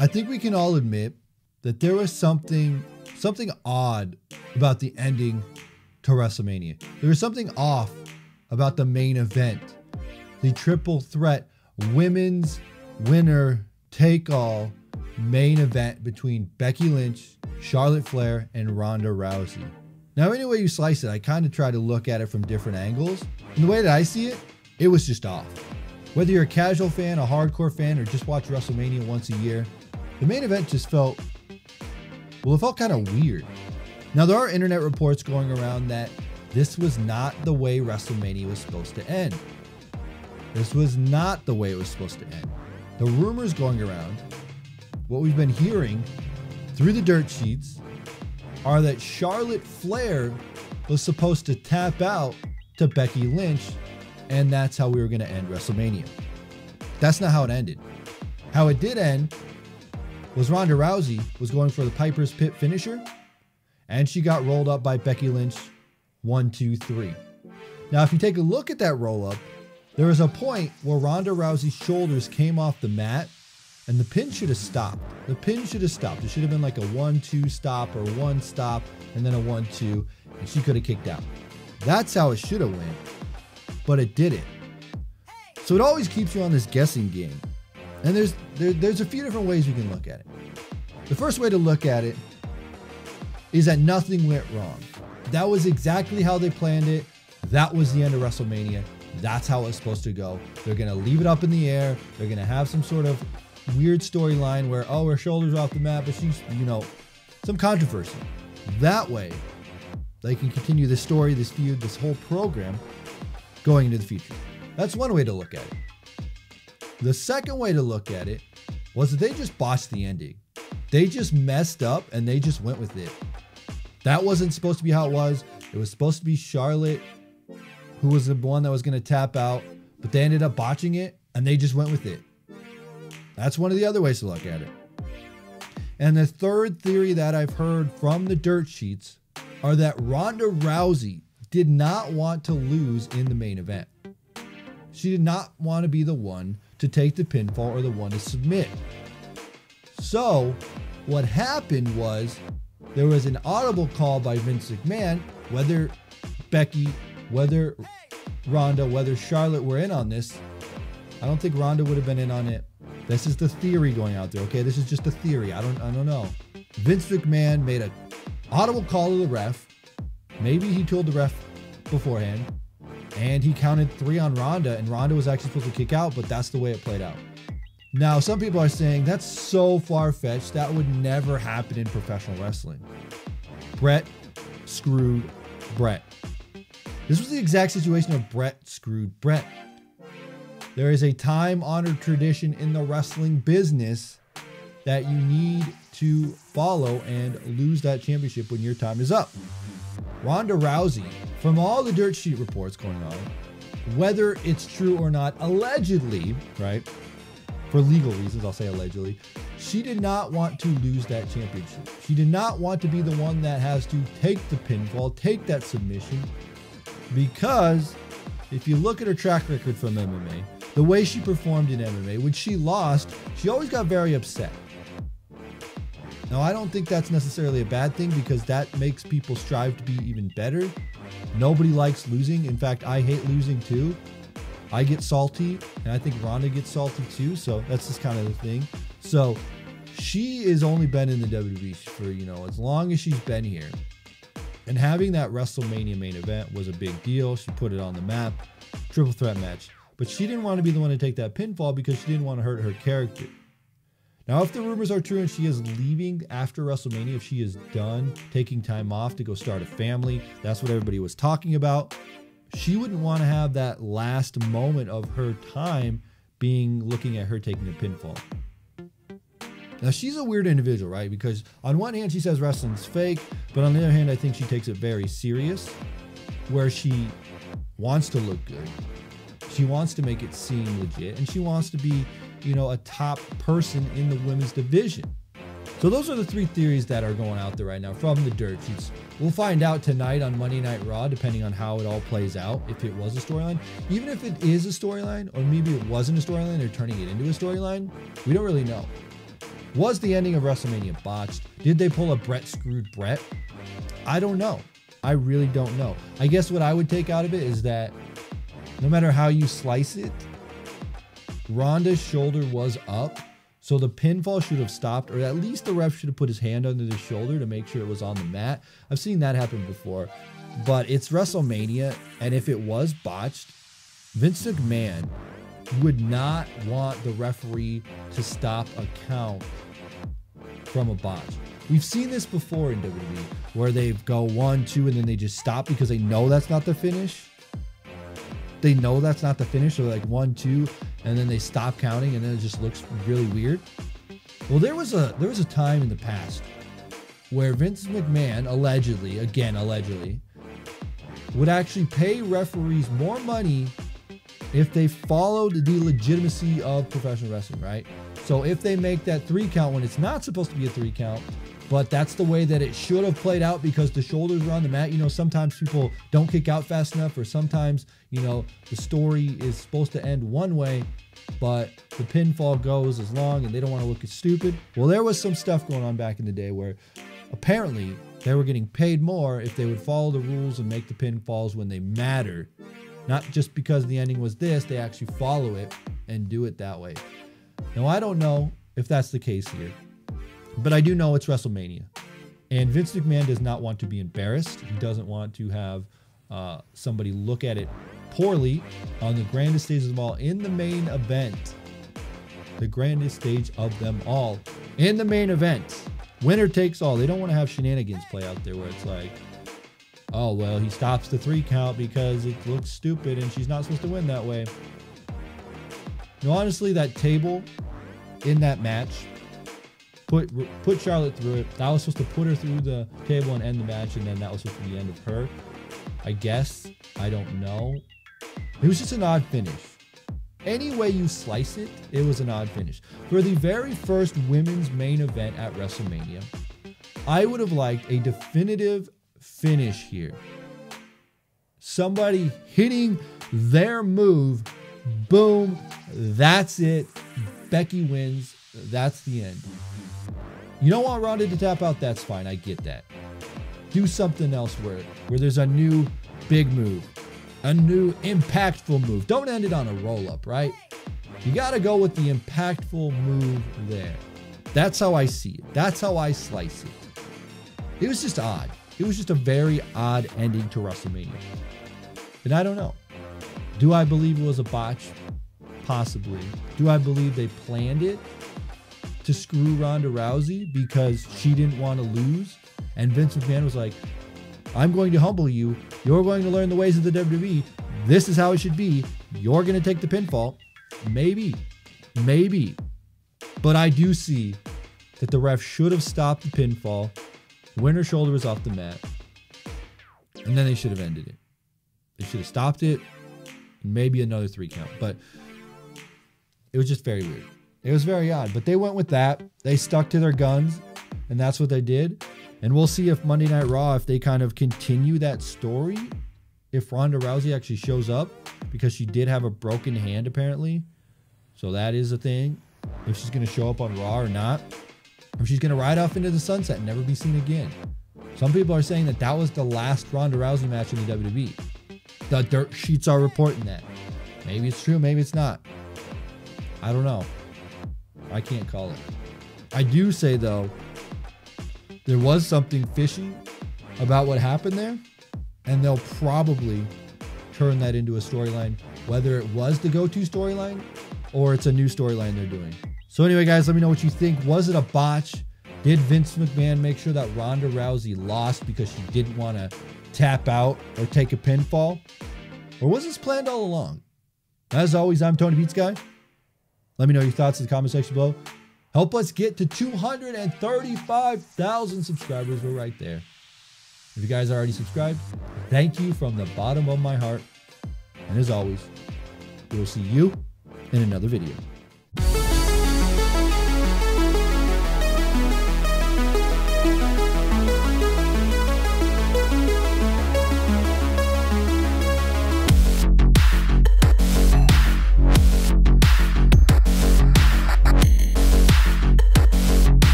I think we can all admit that there was something odd about the ending to WrestleMania. There was something off about the main event, the triple threat women's winner take all main event between Becky Lynch, Charlotte Flair, and Ronda Rousey. Now, any way you slice it, I kind of try to look at it from different angles. And the way that I see it, it was just off. Whether you're a casual fan, a hardcore fan, or just watch WrestleMania once a year, the main event just felt kind of weird. Now, there are internet reports going around that this was not the way WrestleMania was supposed to end. This was not the way it was supposed to end. The rumors going around, what we've been hearing through the dirt sheets, are that Charlotte Flair was supposed to tap out to Becky Lynch, and that's how we were going to end WrestleMania. That's not how it ended. How it did end was Ronda Rousey was going for the Piper's Pit finisher, and she got rolled up by Becky Lynch 1, 2, 3. Now, if you take a look at that roll up, there was a point where Ronda Rousey's shoulders came off the mat, and the pin should have stopped. The pin should have stopped. It should have been like a 1-2 stop or 1 stop and then a 1-2, and she could have kicked out. That's how it should have went, but it didn't. So it always keeps you on this guessing game. And there's a few different ways you can look at it. The first way to look at it is that nothing went wrong. That was exactly how they planned it. That was the end of WrestleMania. That's how it's supposed to go. They're going to leave it up in the air. They're going to have some sort of weird storyline where, her shoulder's off the mat, but she's, some controversy. That way, they can continue this story, this feud, this whole program going into the future. That's one way to look at it. The second way to look at it was that they just botched the ending. They just messed up and they just went with it. That wasn't supposed to be how it was. It was supposed to be Charlotte who was the one that was going to tap out, but they ended up botching it and they just went with it. That's one of the other ways to look at it. And the third theory that I've heard from the dirt sheets are that Ronda Rousey did not want to lose in the main event. She did not want to be the one to take the pinfall or the one to submit. So what happened was there was an audible call by Vince McMahon, whether Becky, whether Ronda, whether Charlotte were in on this. I don't think Ronda would have been in on it. This is the theory going out there, okay? This is just a theory. I don't know. Vince McMahon made an audible call to the ref. Maybe he told the ref beforehand, and he counted 3 on Ronda, and Ronda was actually supposed to kick out, but that's the way it played out. Now, some people are saying that's so far-fetched. That would never happen in professional wrestling. Bret screwed Bret. This was the exact situation of Bret screwed Bret. There is a time-honored tradition in the wrestling business that you need to follow and lose that championship when your time is up. Ronda Rousey, from all the dirt sheet reports going on, whether it's true or not, allegedly, right? For legal reasons, I'll say allegedly, she did not want to lose that championship. She did not want to be the one that has to take the pinfall, take that submission, because if you look at her track record from MMA, the way she performed in MMA, when she lost, she always got very upset. Now, I don't think that's necessarily a bad thing because that makes people strive to be even better. Nobody likes losing. In fact, I hate losing too. I get salty, and I think Ronda gets salty too, so that's just kind of the thing. So she has only been in the WWE for, as long as she's been here. And having that WrestleMania main event was a big deal. She put it on the map, triple threat match. But she didn't want to be the one to take that pinfall because she didn't want to hurt her character. Now, if the rumors are true and she is leaving after WrestleMania, if she is done taking time off to go start a family, that's what everybody was talking about. She wouldn't want to have that last moment of her time being looking at her taking a pinfall. Now, she's a weird individual, right? Because on one hand, she says wrestling's fake, but on the other hand, I think she takes it very serious, where she wants to look good. She wants to make it seem legit, and she wants to be, a top person in the women's division. So those are the 3 theories that are going out there right now from the dirt sheets. We'll find out tonight on Monday Night Raw, depending on how it all plays out, if it was a storyline. Even if it is a storyline, or maybe it wasn't a storyline, they're turning it into a storyline, we don't really know. Was the ending of WrestleMania botched? Did they pull a Brett screwed Brett? I don't know. I really don't know. I guess what I would take out of it is that no matter how you slice it, Ronda's shoulder was up. So the pinfall should have stopped, or at least the ref should have put his hand under the shoulder to make sure it was on the mat. I've seen that happen before, but it's WrestleMania, and if it was botched, Vince McMahon would not want the referee to stop a count from a botch. We've seen this before in WWE, where they go 1, 2, and then they just stop because they know that's not the finish. They know that's not the finish, so like 1, 2, and then they stop counting, and then it just looks really weird. Well, there was a time in the past where Vince McMahon allegedly would actually pay referees more money if they followed the legitimacy of professional wrestling, right? So if they make that 3 count when it's not supposed to be a 3 count, but that's the way that it should have played out because the shoulders are on the mat. You know, sometimes people don't kick out fast enough, or sometimes, you know, the story is supposed to end one way, but the pinfall goes as long and they don't want to look as stupid. Well, there was some stuff going on back in the day where apparently they were getting paid more if they would follow the rules and make the pinfalls when they mattered. Not just because the ending was this, they actually follow it and do it that way. Now, I don't know if that's the case here, but I do know it's WrestleMania. And Vince McMahon does not want to be embarrassed. He doesn't want to have somebody look at it poorly on the grandest stage of them all in the main event. The grandest stage of them all in the main event. Winner takes all. They don't want to have shenanigans play out there where it's like, oh, well, he stops the 3 count because it looks stupid and she's not supposed to win that way. No, honestly, that table in that match put Charlotte through it. That was supposed to put her through the table and end the match, and then that was supposed to be the end of her. I guess. I don't know. It was just an odd finish. Any way you slice it, it was an odd finish. For the very first women's main event at WrestleMania, I would have liked a definitive finish here. Somebody hitting their move. Boom. That's it. Becky wins. That's the end. You don't want Ronda to tap out? That's fine. I get that. Do something else where there's a new big move, a new impactful move. Don't end it on a roll-up, right? You got to go with the impactful move there. That's how I see it. That's how I slice it. It was just odd. It was just a very odd ending to WrestleMania. And I don't know. Do I believe it was a botch? Possibly. Do I believe they planned it to screw Ronda Rousey because she didn't want to lose? And Vince McMahon was like, I'm going to humble you. You're going to learn the ways of the WWE. This is how it should be. You're going to take the pinfall. Maybe. Maybe. But I do see that the ref should have stopped the pinfall when her shoulder was off the mat. And then they should have ended it. They should have stopped it. And maybe another 3 count. But it was just very weird. It was very odd. But they went with that. They stuck to their guns. And that's what they did. And we'll see if Monday Night Raw, if they kind of continue that story, if Ronda Rousey actually shows up, because she did have a broken hand apparently. So that is a thing. If she's going to show up on Raw or not. Or if she's going to ride off into the sunset and never be seen again. Some people are saying that that was the last Ronda Rousey match in the WWE. The dirt sheets are reporting that. Maybe it's true, maybe it's not. I don't know. I can't call it. I do say, though, there was something fishy about what happened there, and they'll probably turn that into a storyline, whether it was the go-to storyline or it's a new storyline they're doing. So anyway, guys, let me know what you think. Was it a botch? Did Vince McMahon make sure that Ronda Rousey lost because she didn't want to tap out or take a pinfall? Or was this planned all along? As always, I'm TonyPizzaGuy. Let me know your thoughts in the comment section below. Help us get to 235,000 subscribers. We're right there. If you guys are already subscribed, thank you from the bottom of my heart. And as always, we will see you in another video.